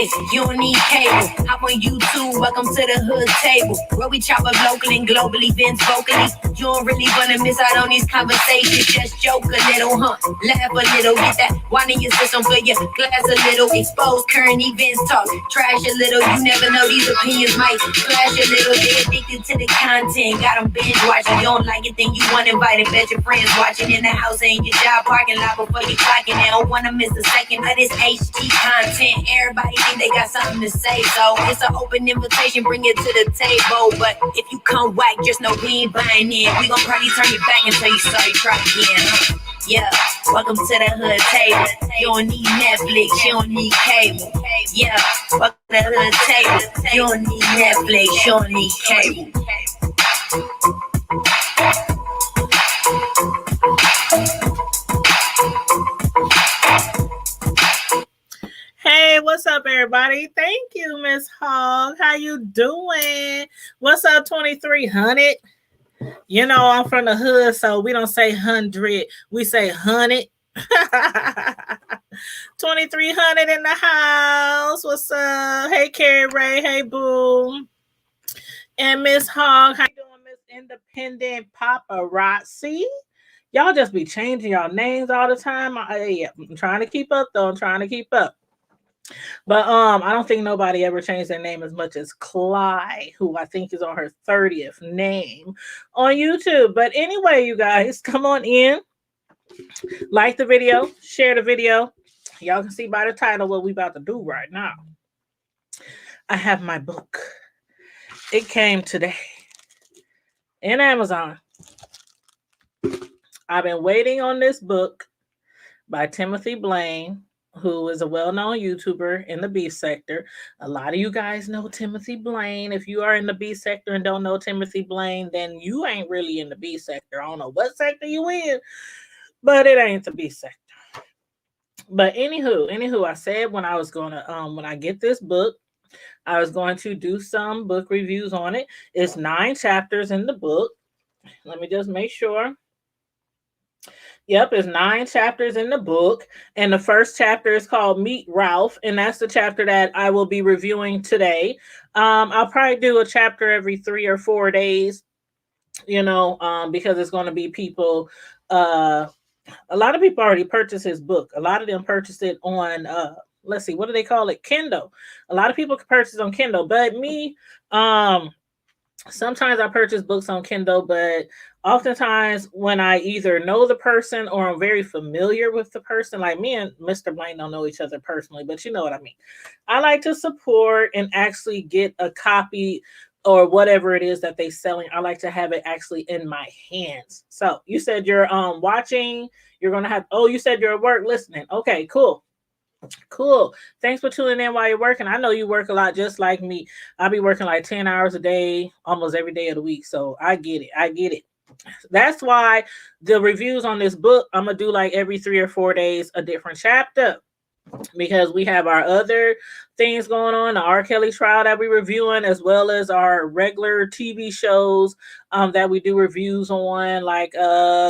Netflix, you don't need cable. Hop on YouTube, welcome to the hood table, where we chop up local and global events vocally. You don't really wanna miss out on these conversations. Just joke a little, huh? Laugh a little, get that wine in your system, fill your glass a little. Expose current events, talk trash a little. You never know, these opinions might flash a little. They addicted to the content, got them binge watching. You don't like it, then you want invited. Bet your friends watching in the house and your job parking lot before you clocking. They don't wanna miss a second of this HD content. Everybody think they got something to say, so it's an open invitation, bring it to the table. But if you come whack, just know we ain't buying in. We gon' probably turn you back until you sorry try again. Yeah, welcome to the hood table. You don't need Netflix, you don't need cable. Yeah, welcome to the hood table. You don't need Netflix, you don't need cable. Hey, what's up, everybody? Thank you, Miss Hogg. How you doing? What's up, 2300? You know, I'm from the hood, so we don't say 100. We say 100. 2300 in the house. What's up? Hey, Carrie Ray. Hey, Boom. And Miss Hogg. How you doing, Miss Independent Paparazzi? Y'all just be changing y'all names all the time. I'm trying to keep up, though. I'm trying to keep up. But I don't think nobody ever changed their name as much as Cly, who I think is on her 30th name on YouTube. But anyway, you guys, come on in, like the video, share the video. Y'all can see by the title what we about to do right now. I have my book. It came today in Amazon. I've been waiting on this book by Timothy Blaine, who is a well-known YouTuber in the beef sector. A lot of you guys know Timothy Blaine. If you are in the beef sector and don't know Timothy Blaine, then you ain't really in the beef sector. I don't know what sector you in, but it ain't the beef sector. But anywho, I said when I was gonna when I get this book, I was going to do some book reviews on it. It's 9 chapters in the book. Let me just make sure. Yep, it's 9 chapters in the book, and the first chapter is called Meet Ralph, and that's the chapter that I will be reviewing today. I'll probably do a chapter every 3 or 4 days, because it's going to be people. A lot of people already purchased his book. A lot of them purchased it on, let's see, what do they call it? Kindle. A lot of people can purchase on Kindle, but me, sometimes I purchase books on Kindle, but oftentimes when I either know the person or I'm very familiar with the person, like me and Mr. Blaine don't know each other personally, but you know what I mean. I like to support and actually get a copy or whatever it is that they're selling. I like to have it actually in my hands. So you said you're watching, you're going to have, you said you're at work listening. Okay, cool. Cool. Thanks for tuning in while you're working. I know you work a lot just like me. I'll be working like 10 hours a day, almost every day of the week. So I get it. That's why the reviews on this book, I'm going to do like every 3 or 4 days, a different chapter. Because we have our other things going on, the R. Kelly trial that we're reviewing, as well as our regular TV shows that we do reviews on, like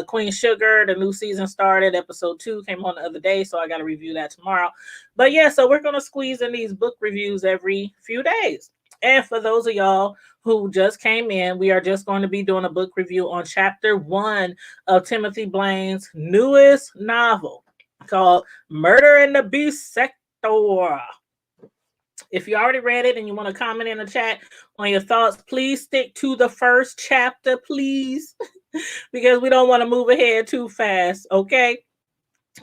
Queen Sugar. The new season started. Episode 2 came on the other day, so I got to review that tomorrow. But yeah, so we're going to squeeze in these book reviews every few days. And for those of y'all who just came in, we are just going to be doing a book review on chapter 1 of Timothy Blaine's newest novel, called Murder in the Beast Sector. If you already read it and you want to comment in the chat on your thoughts, please stick to the first chapter, please, because we don't want to move ahead too fast, okay?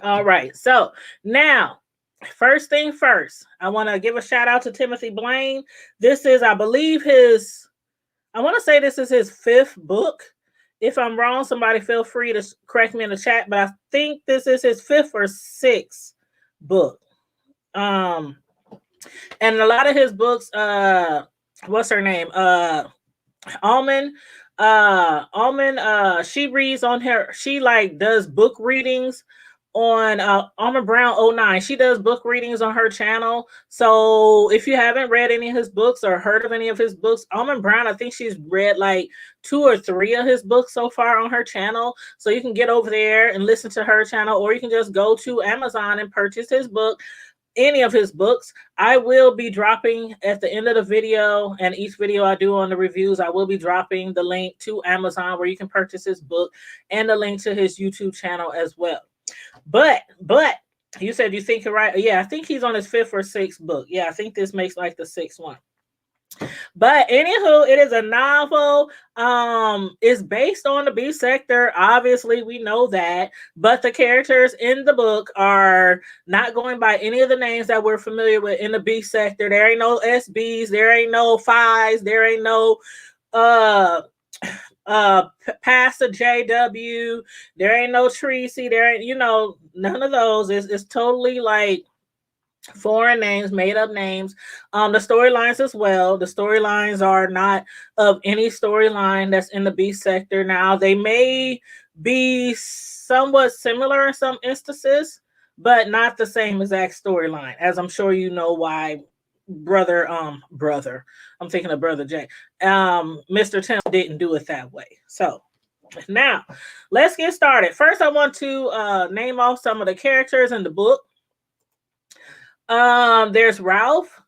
All right, so now, first thing first, I want to give a shout out to Timothy Blaine. This is, I believe, I want to say this is his 5th book. If I'm wrong, somebody feel free to correct me in the chat, but I think this is his 5th or 6th book. And a lot of his books, what's her name? Almond, she reads on her, she like does book readings on Almond Brown 09. She does book readings on her channel. So if you haven't read any of his books or heard of any of his books, Almond Brown, I think she's read like 2 or 3 of his books so far on her channel. So you can get over there and listen to her channel, or you can just go to Amazon and purchase his book. any of his books. I will be dropping at the end of the video, and each video I do on the reviews, I will be dropping the link to Amazon where you can purchase his book and the link to his YouTube channel as well. But you said you think you're right. Yeah, I think he's on his fifth or sixth book. Yeah, I think this makes like the sixth one. But anywho, it is a novel. It's based on the B sector. Obviously, we know that. But the characters in the book are not going by any of the names that we're familiar with in the B sector. There ain't no SBs, there ain't no Phis, there ain't no uh Pastor JW, there ain't no Tracy, there ain't, none of those. It's totally like foreign names, made up names. The storylines as well. The storylines are not of any storyline that's in the B sector. Now they may be somewhat similar in some instances, but not the same exact storyline. As I'm sure you know why brother, I'm thinking of Brother Jay. Mr. Tim didn't do it that way. So now let's get started. First, I want to name off some of the characters in the book. There's Ralph,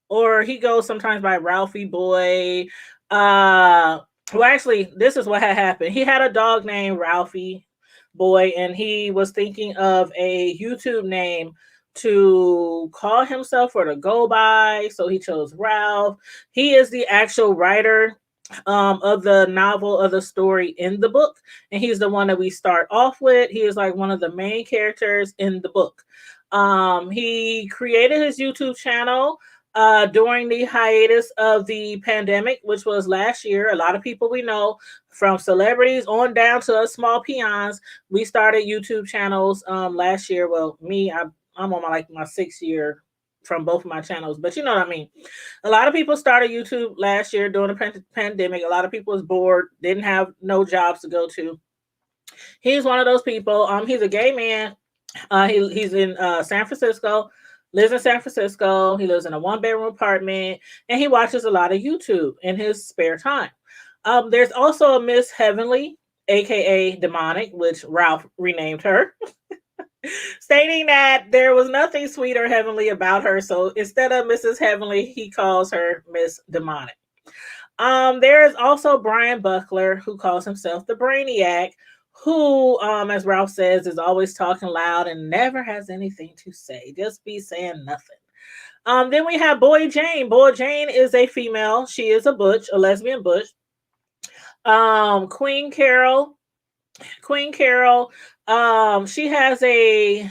or he goes sometimes by Ralphie Boy. Well, actually, this is what had happened. He had a dog named Ralphie Boy, and he was thinking of a YouTube name to call himself or to go by, so he chose Ralph. He is the actual writer of the novel, of the story in the book, and he's the one that we start off with. He is like one of the main characters in the book. He created his YouTube channel during the hiatus of the pandemic, which was last year. A lot of people we know, from celebrities on down to us small peons, we started YouTube channels last year. Well, me, I'm on my 6th year from both of my channels, but you know what I mean. A lot of people started YouTube last year during the pandemic. A lot of people was bored, didn't have no jobs to go to. He's one of those people. He's a gay man. He's in San Francisco, lives in San Francisco. He lives in a 1-bedroom apartment, and he watches a lot of YouTube in his spare time. There's also a Miss Heavenly, aka Demonic, which Ralph renamed her, stating that there was nothing sweet or heavenly about her. So instead of Mrs. Heavenly, he calls her Miss Demonic. There is also Brian Buckler, who calls himself the Brainiac, who, as Ralph says, is always talking loud and never has anything to say, just be saying nothing. Then we have Boy Jane. Boy Jane is a female. She is a butch, a lesbian butch. Queen Carol, she has I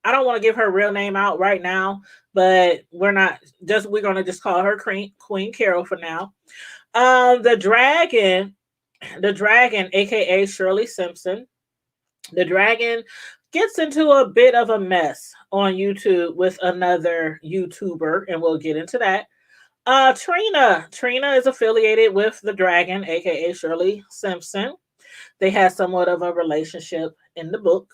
don't want to give her real name out right now, but we're going to just call her Queen Carol for now. The dragon, aka Shirley Simpson. The dragon gets into a bit of a mess on YouTube with another YouTuber, and we'll get into that. Trina is affiliated with the dragon, aka Shirley Simpson. They had somewhat of a relationship in the book.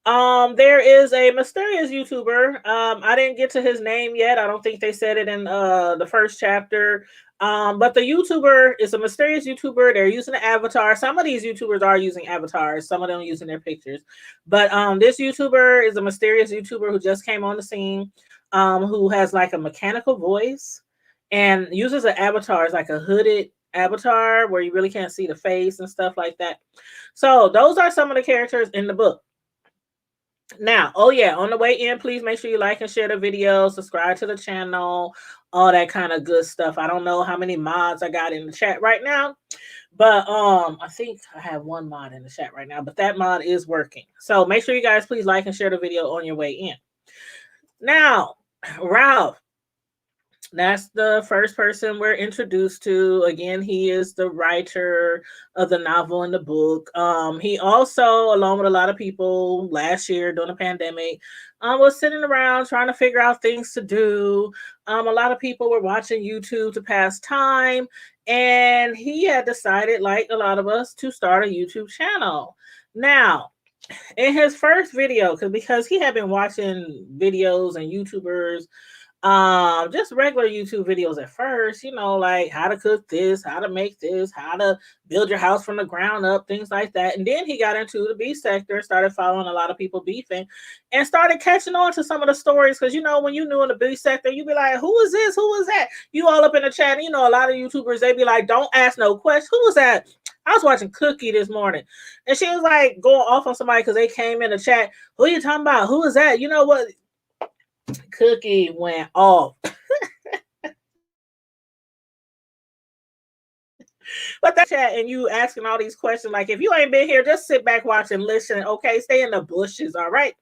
There is a mysterious YouTuber. I didn't get to his name yet. I don't think they said it in the first chapter. But the YouTuber is a mysterious YouTuber. They're using an avatar. Some of these YouTubers are using avatars. Some of them using their pictures. But this YouTuber is a mysterious YouTuber who just came on the scene, who has like a mechanical voice and uses an avatar. It's like a hooded avatar where you really can't see the face and stuff like that. So those are some of the characters in the book. Now, on the way in, please make sure you like and share the video, subscribe to the channel, all that kind of good stuff. I don't know how many mods I got in the chat right now, but I think I have one mod in the chat right now, but that mod is working. So make sure you guys please like and share the video on your way in. Now, Ralph. That's the first person we're introduced to. Again, he is the writer of the novel and the book. He also, along with a lot of people last year during the pandemic, was sitting around trying to figure out things to do. A lot of people were watching YouTube to pass time, and he had decided, like a lot of us, to start a YouTube channel. Now, in his first video, because he had been watching videos and YouTubers Just regular YouTube videos at first, like how to cook this, how to make this, how to build your house from the ground up, things like that. And then he got into the beef sector, started following a lot of people beefing, and started catching on to some of the stories. Because when you new in the beef sector, you be like, who is this? Who is that? You all up in the chat, and a lot of YouTubers, they be like, don't ask no questions. Who was that? I was watching Cookie this morning, and she was like going off on somebody because they came in the chat. Who are you talking about? Who is that? You know what? Cookie went off. But that chat and you asking all these questions, like if you ain't been here, just sit back, watch, and listen. Okay, stay in the bushes, all right.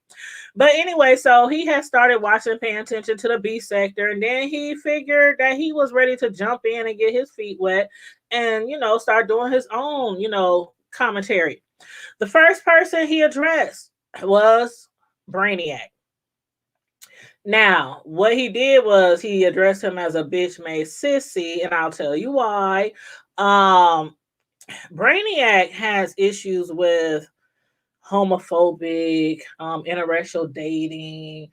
But anyway, so he had started watching, paying attention to the B sector, and then he figured that he was ready to jump in and get his feet wet, and start doing his own, commentary. The first person he addressed was Brainiac. Now, what he did was he addressed him as a bitch made sissy, and I'll tell you why. Brainiac has issues with homophobic, interracial dating.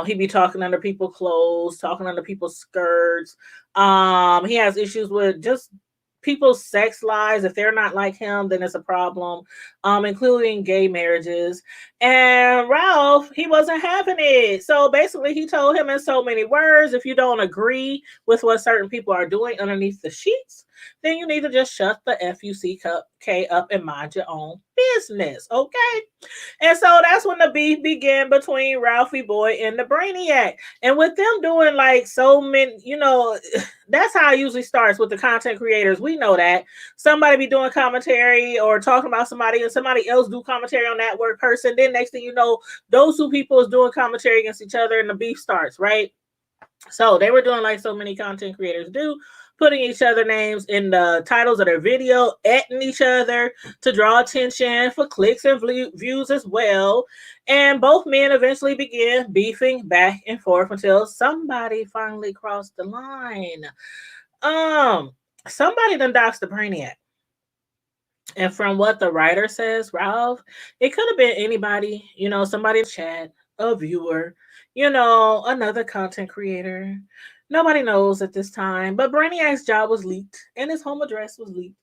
He be talking under people's clothes, talking under people's skirts. He has issues with just people's sex lives. If they're not like him, then it's a problem, including gay marriages. And Ralph, he wasn't having it. So basically, he told him in so many words, if you don't agree with what certain people are doing underneath the sheets, then you need to just shut the FUCK up and mind your own business, okay? And so that's when the beef began between Ralphie Boy and the Brainiac. And with them doing like so many, that's how it usually starts with the content creators. We know that somebody be doing commentary or talking about somebody and somebody else do commentary on that word person. Then next thing you know, those two people is doing commentary against each other and the beef starts, right? So they were doing like so many content creators do, putting each other names in the titles of their video, atting each other to draw attention for clicks and views as well. And both men eventually began beefing back and forth until somebody finally crossed the line. Somebody done doxed the Brainiac. And from what the writer says, Ralph, it could have been anybody, somebody in chat, a viewer, another content creator. Nobody knows at this time, but Brainiac's job was leaked and his home address was leaked.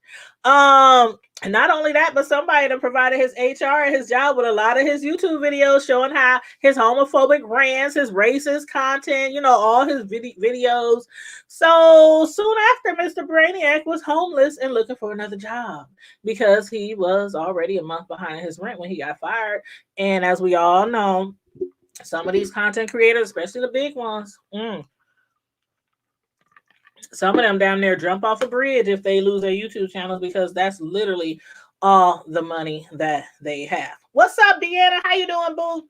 And not only that, but somebody that provided his HR and his job with a lot of his YouTube videos showing how his homophobic rants, his racist content, all his videos. So soon after, Mr. Brainiac was homeless and looking for another job because he was already a month behind his rent when he got fired. And as we all know, some of these content creators, especially the big ones, some of them down there jump off a bridge if they lose their YouTube channels because that's literally all the money that they have. What's up, Deanna? How you doing, boo?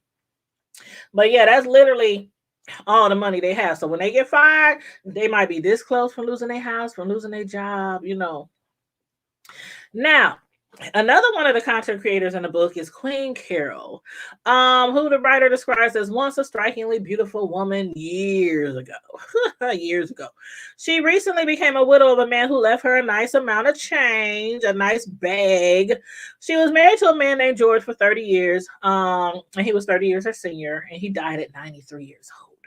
But yeah, that's literally all the money they have. So when they get fired, they might be this close from losing their house, from losing their job, Now, another one of the content creators in the book is Queen Carol, who the writer describes as once a strikingly beautiful woman years ago. Years ago. She recently became a widow of a man who left her a nice amount of change, a nice bag. She was married to a man named George for 30 years, and he was 30 years her senior, and he died at 93 years old.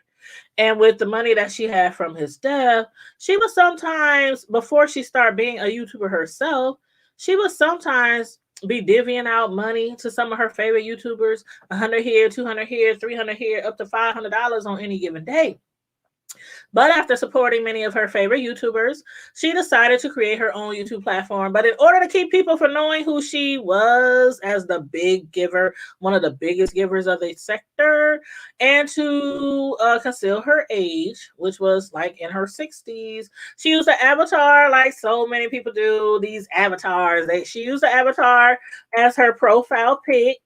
And with the money that she had from his death, she was sometimes, before she started being a YouTuber herself, she would sometimes be divvying out money to some of her favorite YouTubers, 100 here, 200 here, 300 here, up to $500 on any given day. But after supporting many of her favorite YouTubers, she decided to create her own YouTube platform. But in order to keep people from knowing who she was as the big giver, one of the biggest givers of the sector, and to conceal her age, which was like in her 60s, she used an avatar like so many people do, these avatars. She used the avatar as her profile pic.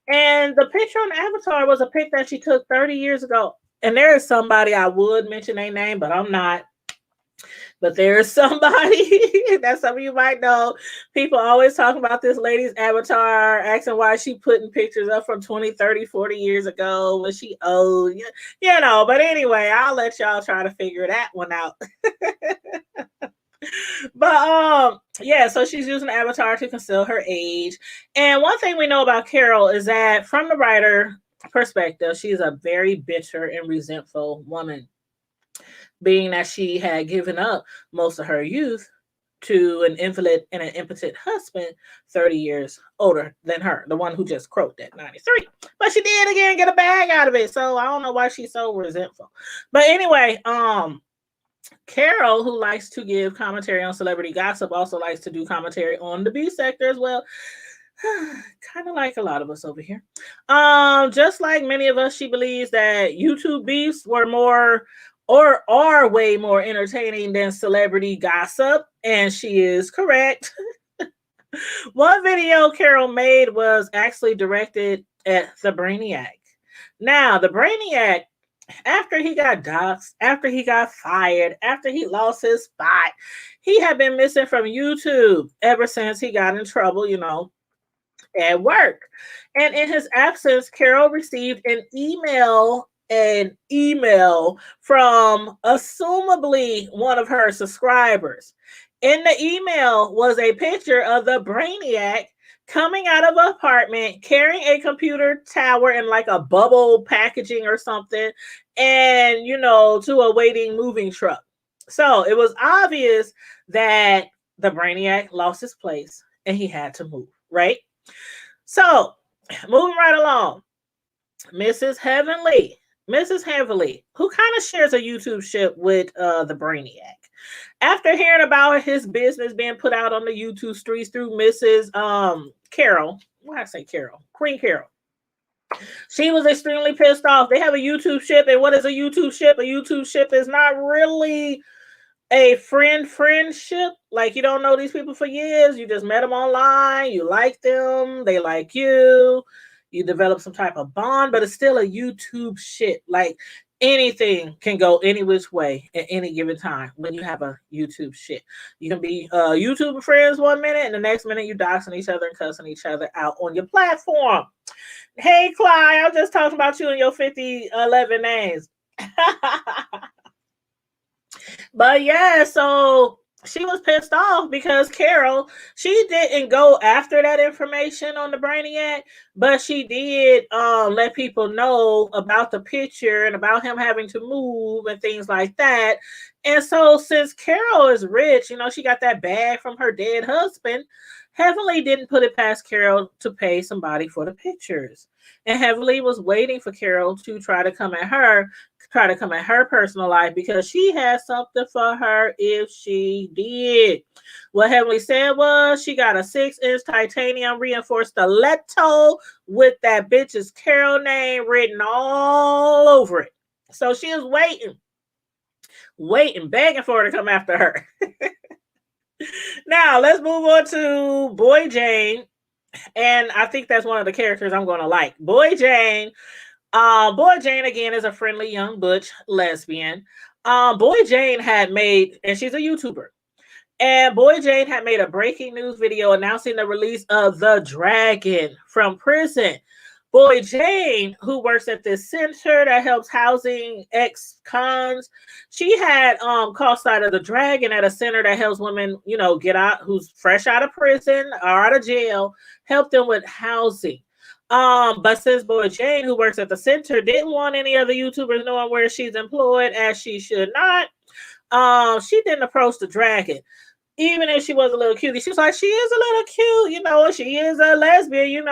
And the picture on the avatar was a pic that she took 30 years ago. And there is somebody, I would mention their name, but I'm not. But there is somebody that some of you might know. People always talk about this lady's avatar, asking why she putting pictures up from 20, 30, 40 years ago. Was she old? But anyway, I'll let y'all try to figure that one out. But yeah, so she's using avatar to conceal her age. And one thing we know about Carol is that from the writer, perspective, she's a very bitter and resentful woman, being that she had given up most of her youth to an invalid and an impotent husband 30 years older than her, the one who just croaked at 93. But she did again get a bag out of it. So I don't know why she's so resentful. But anyway, Carol, who likes to give commentary on celebrity gossip, also likes to do commentary on the B sector as well. Kind of like a lot of us over here. Just like many of us, she believes that YouTube beefs were more or are way more entertaining than celebrity gossip, and she is correct. One video Carol made was actually directed at the Brainiac. Now, the Brainiac, after he got doxxed, after he got fired, after he lost his spot, he had been missing from YouTube ever since he got in trouble, at work. And in his absence, Carol received an email from assumably one of her subscribers. In the email was a picture of the Brainiac coming out of an apartment carrying a computer tower in like a bubble packaging or something, and to a waiting moving truck. So it was obvious that the Brainiac lost his place and he had to move, right? So moving right along, Mrs. Heavenly, who kind of shares a YouTube ship with the Brainiac. After hearing about his business being put out on the YouTube streets through Mrs. Carol, why I say Carol? Queen Carol. She was extremely pissed off. They have a YouTube ship, and what is a YouTube ship? A YouTube ship is not really a friendship. Like, you don't know these people for years. You just met them online. You like them. They like you. You develop some type of bond, but it's still a YouTube shit. Like, anything can go any which way at any given time when you have a YouTube shit. You can be YouTube friends one minute, and the next minute you doxing each other and cussing each other out on your platform. Hey, Clyde, I'm just talking about you and your 5011 names. But yeah, so she was pissed off because Carol, she didn't go after that information on the Brainiac, but she did let people know about the picture and about him having to move and things like that. And so since Carol is rich, she got that bag from her dead husband, Heavenly didn't put it past Carol to pay somebody for the pictures. And Heavenly was waiting for Carol to try to come at her personal life because she had something for her if she did. What Heavenly said was she got a 6-inch titanium reinforced stiletto with that bitch's Carol name written all over it. So she is waiting, begging for her to come after her. Now, let's move on to Boy Jane. And I think that's one of the characters I'm going to like. Boy Jane. Boy Jane, again, is a friendly young butch lesbian. Boy Jane had made, and she's a YouTuber, and Boy Jane had made a breaking news video announcing the release of The Dragon from prison. Boy Jane, who works at this center that helps housing ex-cons, she had caught sight of the Dragon at a center that helps women, get out, who's fresh out of prison or out of jail, help them with housing. But since Boy Jane, who works at the center, didn't want any other YouTubers knowing where she's employed, as she should not, she didn't approach the Dragon. Even if she was a little cutie, she was like, she is a little cute, she is a lesbian,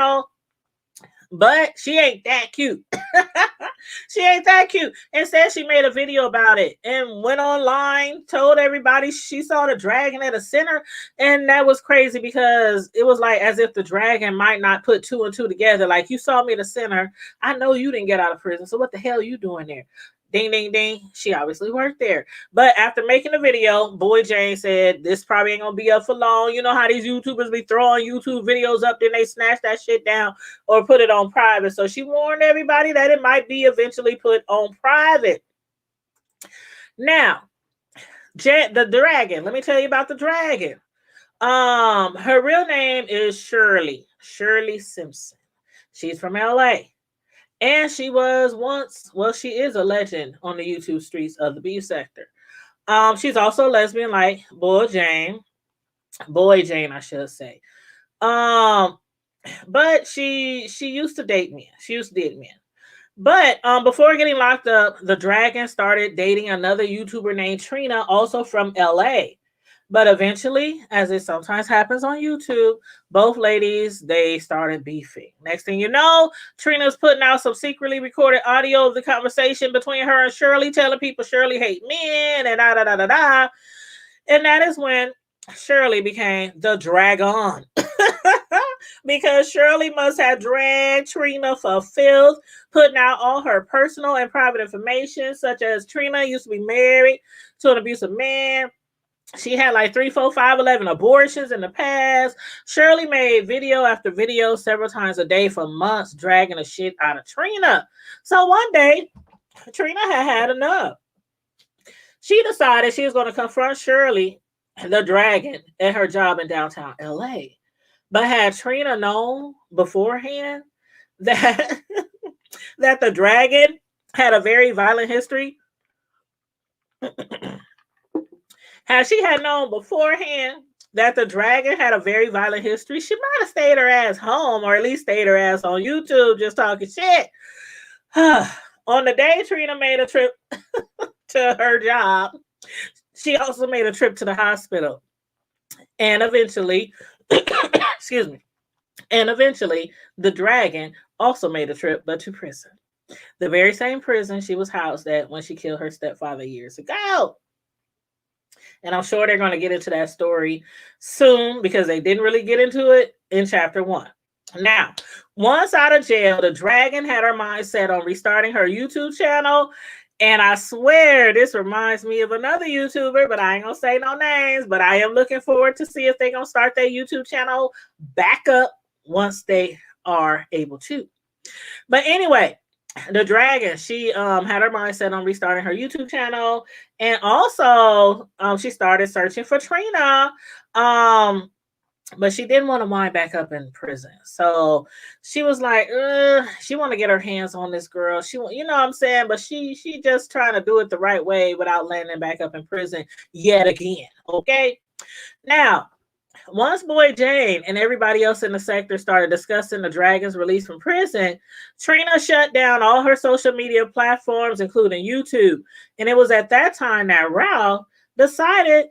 but she ain't that cute. She ain't that cute. Instead, she made a video about it and went online, told everybody she saw the Dragon at a center. And that was crazy because it was like as if the Dragon might not put 2 and 2 together. Like, you saw me at the center. I know you didn't get out of prison. So what the hell are you doing there? Ding, ding, ding. She obviously worked there. But after making the video, Boy Jane said, this probably ain't going to be up for long. You know how these YouTubers be throwing YouTube videos up, then they snatch that shit down or put it on private. So she warned everybody that it might be eventually put on private. Now, the Dragon. Let me tell you about the Dragon. Her real name is Shirley Simpson. She's from LA. And she was she is a legend on the YouTube streets of the B sector. She's also a lesbian like Boy Jane, I should say. But she used to date men. But before getting locked up, the dragon started dating another YouTuber named Trina, also from LA. But eventually, as it sometimes happens on YouTube, both ladies they started beefing. Next thing you know, Trina's putting out some secretly recorded audio of the conversation between her and Shirley, telling people Shirley hate men and da da da da da. And that is when Shirley became the dragon. Because Shirley must have dragged Trina for filth, putting out all her personal and private information, such as Trina used to be married to an abusive man. She had like 3, 4, 5, 11 abortions in the past. Shirley made video after video several times a day for months, dragging the shit out of Trina. So one day, Trina had enough. She decided she was going to confront Shirley, the dragon, at her job in downtown LA. But had Trina known beforehand that that the dragon had a very violent history, had she had known beforehand that the dragon had a very violent history, she might have stayed her ass home, or at least stayed her ass on YouTube just talking shit. On the day Trina made a trip to her job, she also made a trip to the hospital. And eventually, excuse me, and eventually the dragon also made a trip, but to prison. The very same prison she was housed at when she killed her stepfather years ago. And I'm sure they're going to get into that story soon because they didn't really get into it in chapter 1. Now, once out of jail, the dragon had her mind set on restarting her YouTube channel. And I swear this reminds me of another YouTuber, but I ain't going to say no names. But I am looking forward to see if they're going to start their YouTube channel back up once they are able to. But anyway, the dragon, she had her mind set on restarting her YouTube channel, and also she started searching for Trina, but she didn't want to wind back up in prison. So she was like, she want to get her hands on this girl. She, you know what I'm saying, but she just trying to do it the right way without landing back up in prison yet again. Okay, now. Once Boy Jane and everybody else in the sector started discussing the dragon's release from prison, Trina shut down all her social media platforms, including YouTube. And it was at that time that Ralph decided,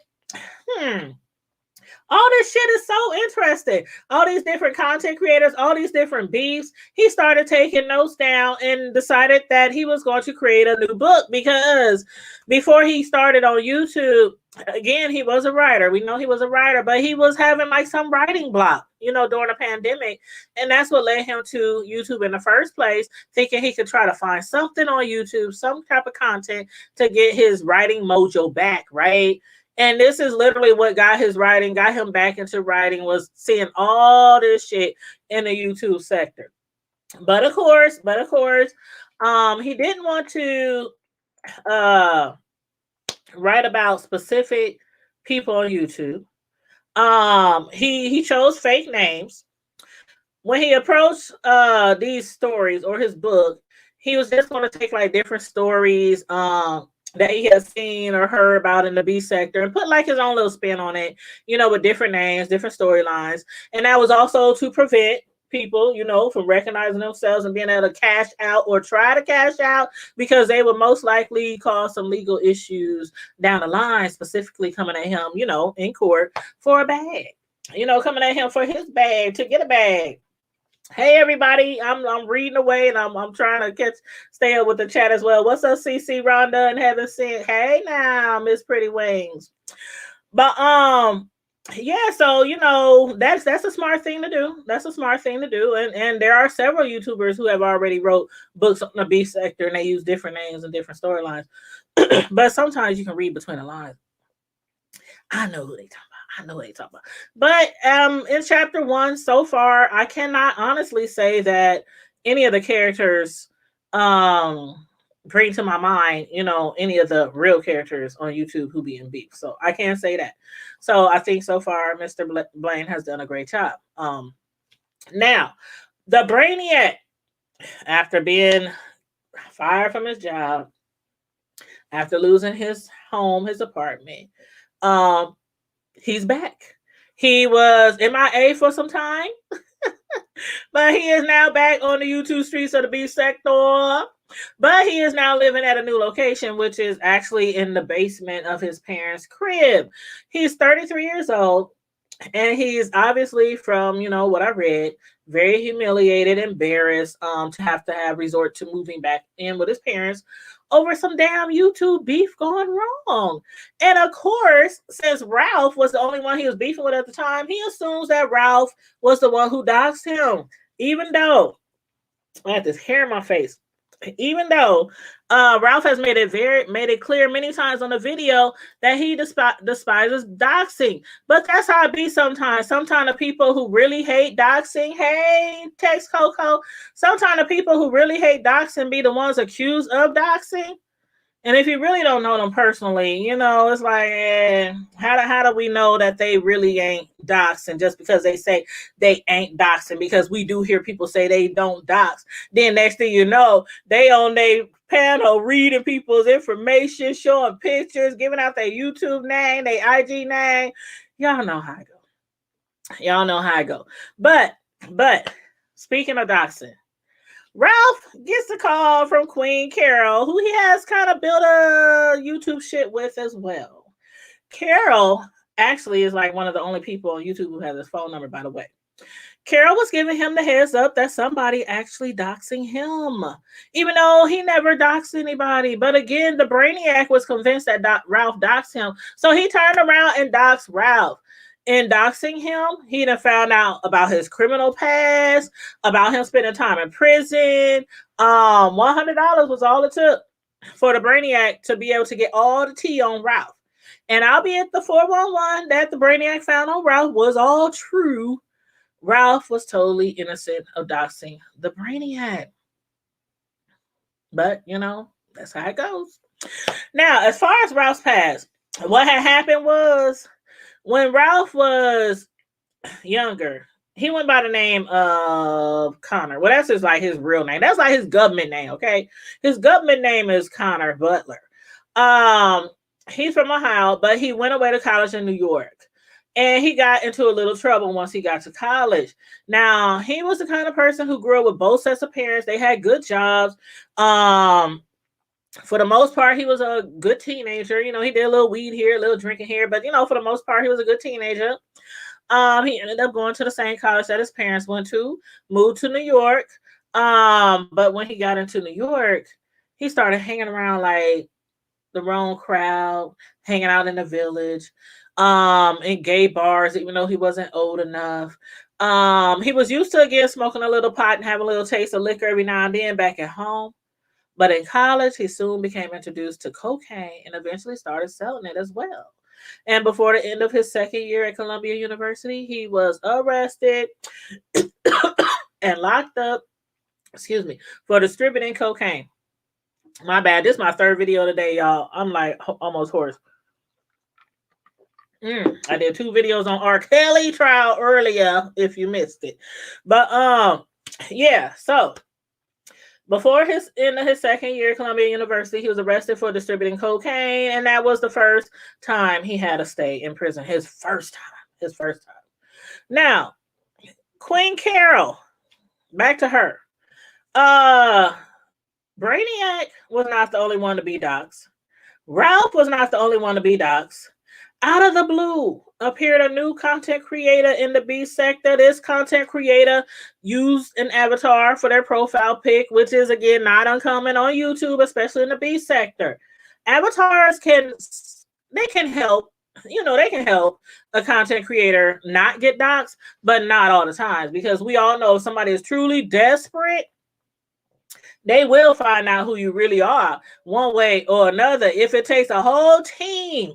all this shit is so interesting. All these different content creators, all these different beefs. He started taking notes down and decided that he was going to create a new book because before he started on YouTube, again, he was a writer. We know he was a writer, but he was having like some writing block, during the pandemic. And that's what led him to YouTube in the first place, thinking he could try to find something on YouTube, some type of content to get his writing mojo back, right? And this is literally what got him back into writing, was seeing all this shit in the YouTube sector. But of course, he didn't want to write about specific people on YouTube. He chose fake names. When he approached these stories or his book, he was just going to take like different stories that he has seen or heard about in the B sector and put like his own little spin on it, with different names, different storylines. And that was also to prevent people, from recognizing themselves and being able to cash out or try to cash out, because they would most likely cause some legal issues down the line, specifically coming at him, in court for a bag, coming at him for his bag, to get a bag. Hey everybody, I'm reading away and I'm trying to stay up with the chat as well. What's up, CC, Rhonda, and Heaven Sent? Hey now, Miss Pretty Wings. But yeah, so that's a smart thing to do. That's a smart thing to do. And there are several YouTubers who have already wrote books on the B sector and they use different names and different storylines. But sometimes you can read between the lines. I know who they talking about. But in chapter 1 so far, I cannot honestly say that any of the characters bring to my mind, any of the real characters on YouTube who be in beef. So I can't say that. So I think so far Mr. Blaine has done a great job. Now, the Brainiac, after being fired from his job, after losing his home, his apartment, he's back. He was MIA for some time, but he is now back on the YouTube streets of the B sector. But he is now living at a new location, which is actually in the basement of his parents' crib. He's 33 years old, and he's obviously, from what I read, very humiliated, embarrassed, to have resort to moving back in with his parents over some damn YouTube beef going wrong. And of course, since Ralph was the only one he was beefing with at the time, he assumes that Ralph was the one who doxed him, even though I have this hair in my face. Even though Ralph has made it clear many times on the video that he despises doxing. But that's how it be sometimes. Sometimes the people who really hate doxing, hey, Tex Coco, sometimes the people who really hate doxing be the ones accused of doxing. And if you really don't know them personally, it's like, how do we know that they really ain't doxing just because they say they ain't doxing? Because we do hear people say they don't dox. Then next thing you know, they on their panel reading people's information, showing pictures, giving out their YouTube name, their IG name. Y'all know how I go. But speaking of doxing, Ralph gets a call from Queen Carol, who he has kind of built a YouTube shit with as well. Carol actually is like one of the only people on YouTube who has his phone number, by the way. Carol was giving him the heads up that somebody actually doxing him, even though he never doxed anybody. But again, the Brainiac was convinced that Ralph doxed him. So he turned around and doxed Ralph. In doxing him, he done found out about his criminal past, about him spending time in prison. $100 was all it took for the Brainiac to be able to get all the tea on Ralph. And albeit the 411 that the Brainiac found on Ralph was all true, Ralph was totally innocent of doxing the Brainiac. But, that's how it goes. Now, as far as Ralph's past, what had happened was, when Ralph was younger, he went by the name of Connor. Well, that's his real name. That's like his government name, okay? His government name is Connor Butler. He's from Ohio, but he went away to college in New York. And he got into a little trouble once he got to college. Now, he was the kind of person who grew up with both sets of parents. They had good jobs. For the most part, he was a good teenager. He did a little weed here, a little drinking here, but for the most part, he was a good teenager. He ended up going to the same college that his parents went to, moved to New York. But when he got into New York, he started hanging around like the wrong crowd, hanging out in the village, in gay bars, even though he wasn't old enough. He was used to, again, smoking a little pot and having a little taste of liquor every now and then back at home. But in college, he soon became introduced to cocaine and eventually started selling it as well. And before the end of his second year at Columbia University, he was arrested and locked up, for distributing cocaine. My bad. This is my third video today, y'all. I'm like almost hoarse. I did 2 videos on R. Kelly trial earlier, if you missed it. But yeah, so before his second year at Columbia University, he was arrested for distributing cocaine, and that was the first time he had to stay in prison. His first time. Now, Queen Carol, back to her. Brainiac was not the only one to be doxxed. Ralph was not the only one to be doxxed. Out of the blue appeared a new content creator in the B sector. This content creator used an avatar for their profile pic, which is, again, not uncommon on YouTube, especially in the B sector. Avatars can help, they can help a content creator not get doxxed, but not all the time, because we all know if somebody is truly desperate, they will find out who you really are one way or another. If it takes a whole team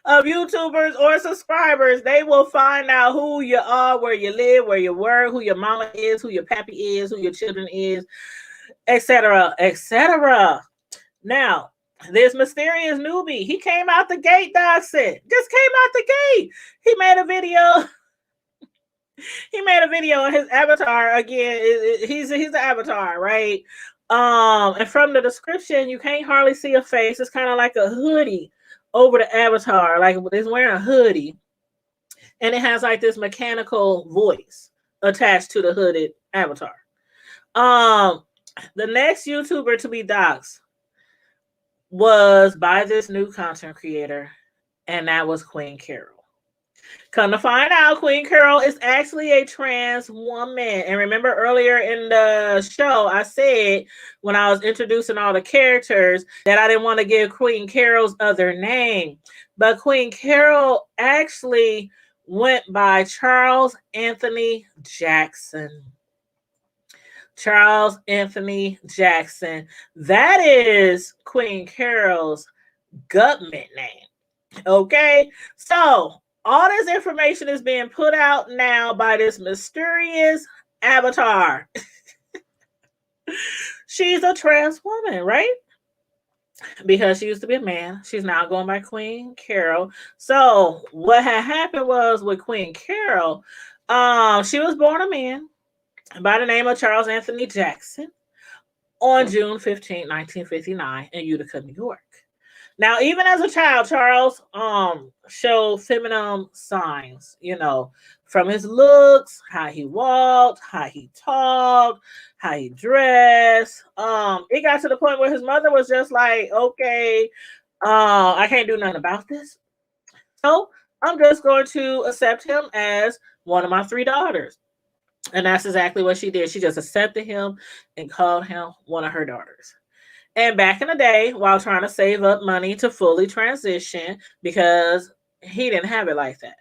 of YouTubers or subscribers, they will find out who you are, where you live, where you work, who your mama is, who your pappy is, who your children is, etc., etc. Now, this mysterious newbie, he came out the gate, doxing. Just came out the gate. He made a video. He made a video on his avatar. Again, he's an avatar, right? And from the description, you can't hardly see a face. It's kind of like a hoodie over the avatar, like it's wearing a hoodie, and it has like this mechanical voice attached to the hooded avatar. The next YouTuber to be doxxed was by this new content creator, and that was Queen Carol. Come to find out, Queen Carol is actually a trans woman. And remember earlier in the show, I said when I was introducing all the characters that I didn't want to give Queen Carol's other name. But Queen Carol actually went by Charles Anthony Jackson. Charles Anthony Jackson. That is Queen Carol's government name. Okay, so all this information is being put out now by this mysterious avatar. She's a trans woman, right? Because she used to be a man. She's now going by Queen Carol. So what had happened was with Queen Carol, she was born a man by the name of Charles Anthony Jackson on June 15th, 1959 in Utica, New York. Now, even as a child, Charles showed feminine signs, from his looks, how he walked, how he talked, how he dressed. It got to the point where his mother was just like, okay, I can't do nothing about this. So I'm just going to accept him as one of my 3 daughters. And that's exactly what she did. She just accepted him and called him one of her daughters. And back in the day, while trying to save up money to fully transition, because he didn't have it like that,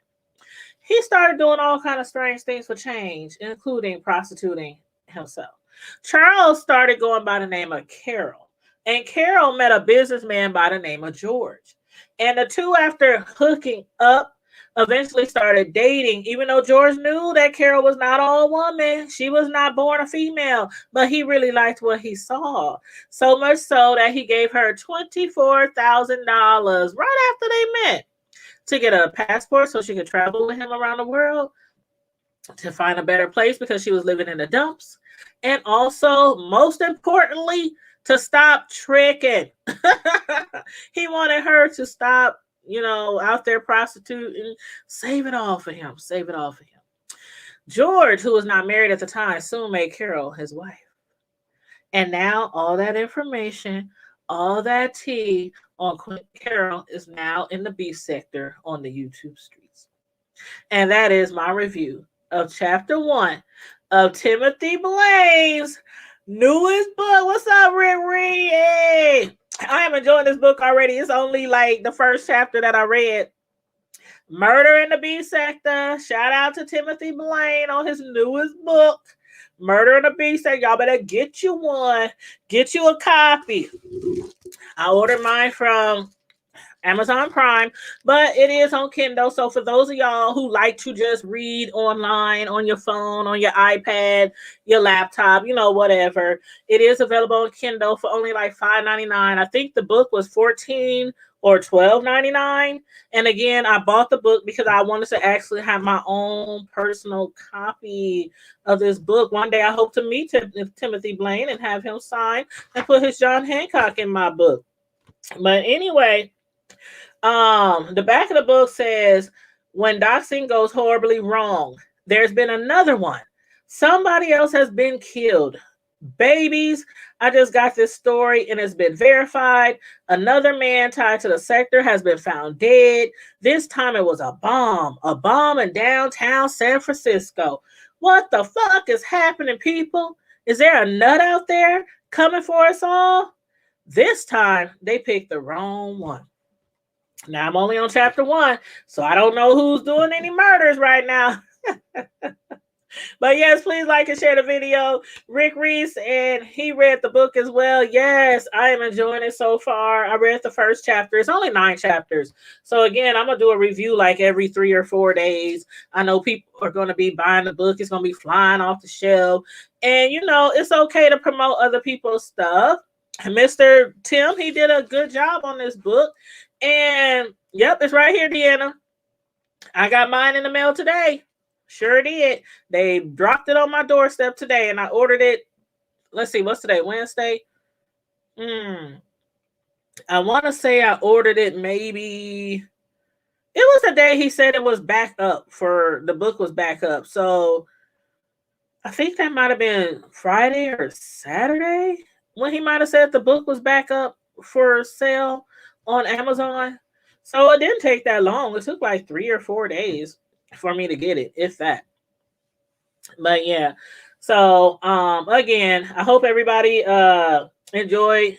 he started doing all kind of strange things for change, including prostituting himself. Charles started going by the name of Carol, and Carol met a businessman by the name of George. And the two, after hooking up, eventually started dating, even though George knew that Carol was not all woman. She was not born a female, but he really liked what he saw. So much so that he gave her $24,000 right after they met to get a passport so she could travel with him around the world, to find a better place because she was living in the dumps. And also, most importantly, to stop tricking. He wanted her to stop, out there prostituting. Save it all for him. Save it all for him. George, who was not married at the time, soon made Carol his wife. And now all that information, all that tea on Queen Carol is now in the B sector on the YouTube streets. And that is my review of chapter 1 of Timothy Blaine's newest book. What's up, Rick? Hey, I am enjoying this book already. It's only like the first chapter that I read. Murder in the B Sector. Shout out to Timothy Blaine on his newest book, Murder in the B Sector. Y'all better get you one. Get you a copy. I ordered mine from Amazon Prime, but it is on Kindle. So for those of y'all who like to just read online on your phone, on your iPad, your laptop, whatever, it is available on Kindle for only like $5.99. I think the book was $14 or $12.99. And again, I bought the book because I wanted to actually have my own personal copy of this book. One day I hope to meet Timothy Blaine and have him sign and put his John Hancock in my book. But anyway, the back of the book says, when doxing goes horribly wrong, there's been another one. Somebody else has been killed. Babies, I just got this story and it's been verified. Another man tied to the sector has been found dead. This time it was a bomb in downtown San Francisco. What the fuck is happening, people? Is there a nut out there coming for us all? This time they picked the wrong one. Now I'm only on chapter 1, so I don't know who's doing any murders right now. But yes, please like and share the video. Rick Reese, and he read the book as well. Yes, I am enjoying it so far. I read the first chapter. It's only 9 chapters. So again, I'm going to do a review like every 3 or 4 days. I know people are going to be buying the book. It's going to be flying off the shelf. And, it's okay to promote other people's stuff. Mr. Tim, he did a good job on this book. And yep, it's right here, Deanna. I got mine in the mail today. Sure did. They dropped it on my doorstep today, and I ordered it. Let's see, what's today? Wednesday? I want to say I ordered it maybe. It was the day he said it was back up, the book was back up. So I think that might have been Friday or Saturday when he might have said the book was back up for sale on Amazon. So it didn't take that long. It took like 3 or 4 days for me to get it, if that. But yeah. So again, I hope everybody enjoyed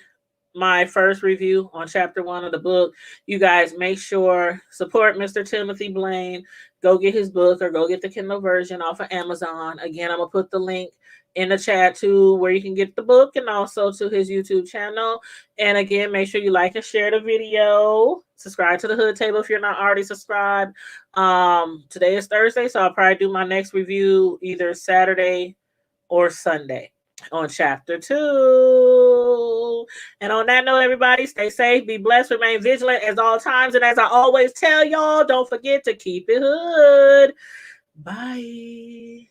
my first review on chapter 1 of the book. You guys make sure support Mr. Timothy Blaine. Go get his book or go get the Kindle version off of Amazon. Again, I'm gonna put the link in the chat to where you can get the book and also to his YouTube channel. And again, make sure you like and share the video. Subscribe to the Hood Table if you're not already subscribed. Today is Thursday, so I'll probably do my next review either Saturday or Sunday on chapter 2. And on that note, everybody, stay safe, be blessed, remain vigilant as all times. And as I always tell y'all, don't forget to keep it hood. Bye.